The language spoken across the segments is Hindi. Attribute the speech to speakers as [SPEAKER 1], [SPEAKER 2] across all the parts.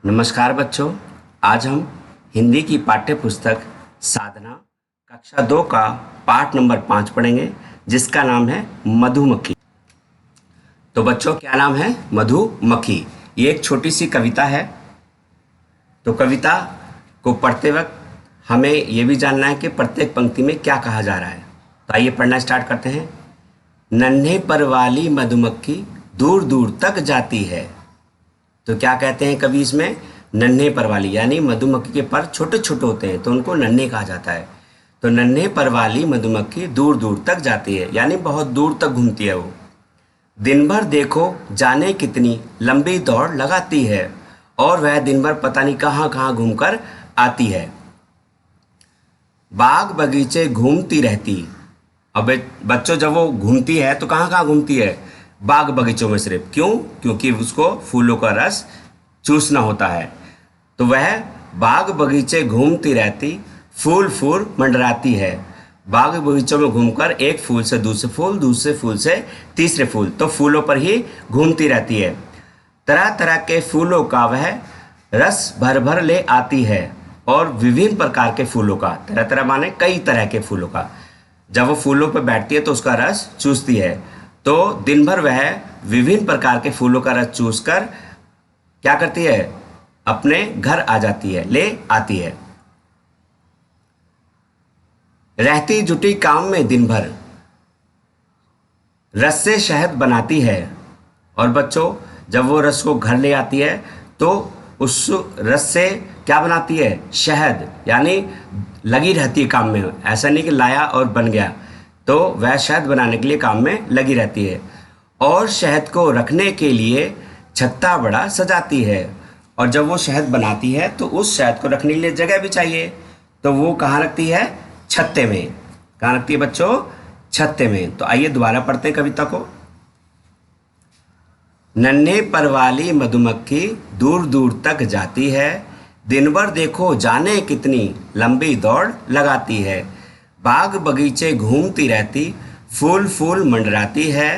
[SPEAKER 1] नमस्कार बच्चों। आज हम हिंदी की पाठ्य पुस्तक साधना कक्षा 2 का पाठ नंबर 5 पढ़ेंगे, जिसका नाम है मधुमक्खी। तो बच्चों, क्या नाम है? मधुमक्खी। ये एक छोटी सी कविता है। तो कविता को पढ़ते वक्त हमें ये भी जानना है कि प्रत्येक पंक्ति में क्या कहा जा रहा है। तो आइए पढ़ना स्टार्ट करते हैं। नन्हे पर वाली मधुमक्खी दूर दूर तक जाती है। तो क्या कहते हैं कवि इसमें? नन्हे पर वाली, यानी मधुमक्खी के पर छोटे छोटे होते हैं तो उनको नन्हे कहा जाता है। तो नन्हे पर वाली मधुमक्खी दूर दूर तक जाती है, यानी बहुत दूर तक घूमती है वो। दिन भर देखो जाने कितनी लंबी दौड़ लगाती है, और वह दिन भर पता नहीं कहाँ कहाँ घूमकर आती है। बाग बगीचे घूमती रहती। अब बच्चों, जब वो घूमती है तो कहाँ कहाँ घूमती है? बाग बगीचों में सिर्फ। क्यों? क्योंकि उसको फूलों का रस चूसना होता है। तो वह बाग बगीचे घूमती रहती, फूल फूल मंडराती है। बाग बगीचों में घूमकर एक फूल से दूसरे फूल, दूसरे फूल से तीसरे फूल, तो फूलों पर ही घूमती रहती है। तरह तरह के फूलों का वह रस भर भर ले आती है, और विभिन्न प्रकार के फूलों का, तरह तरह माने कई तरह के फूलों का, जब वो फूलों पर बैठती है तो उसका रस चूसती है। तो दिन भर वह विभिन्न प्रकार के फूलों का रस चूसकर क्या करती है? अपने घर आ जाती है, ले आती है। रहती जुटी काम में दिन भर, रस से शहद बनाती है। और बच्चों, जब वो रस को घर ले आती है तो उस रस से क्या बनाती है? शहद, यानी लगी रहती है काम में। ऐसा नहीं कि लाया और बन गया, तो वह शहद बनाने के लिए काम में लगी रहती है। और शहद को रखने के लिए छत्ता बड़ा सजाती है। और जब वो शहद बनाती है तो उस शहद को रखने के लिए जगह भी चाहिए, तो वो कहाँ रखती है? छत्ते में। कहाँ रखती है बच्चों? छत्ते में। तो आइए दोबारा पढ़ते हैं कविता को। नन्हे पर वाली मधुमक्खी दूर दूर तक जाती है, दिन भर देखो जाने कितनी लंबी दौड़ लगाती है। बाग बगीचे घूमती रहती, फूल फूल मंडराती है।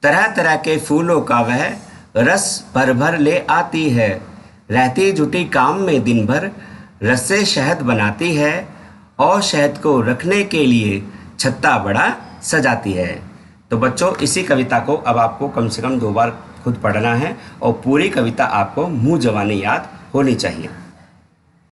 [SPEAKER 1] तरह तरह के फूलों का वह रस भर भर ले आती है। रहती जुटी काम में दिन भर, रस से शहद बनाती है। और शहद को रखने के लिए छत्ता बड़ा सजाती है। तो बच्चों, इसी कविता को अब आपको कम से कम 2 बार खुद पढ़ना है, और पूरी कविता आपको मुंह जबानी याद होनी चाहिए।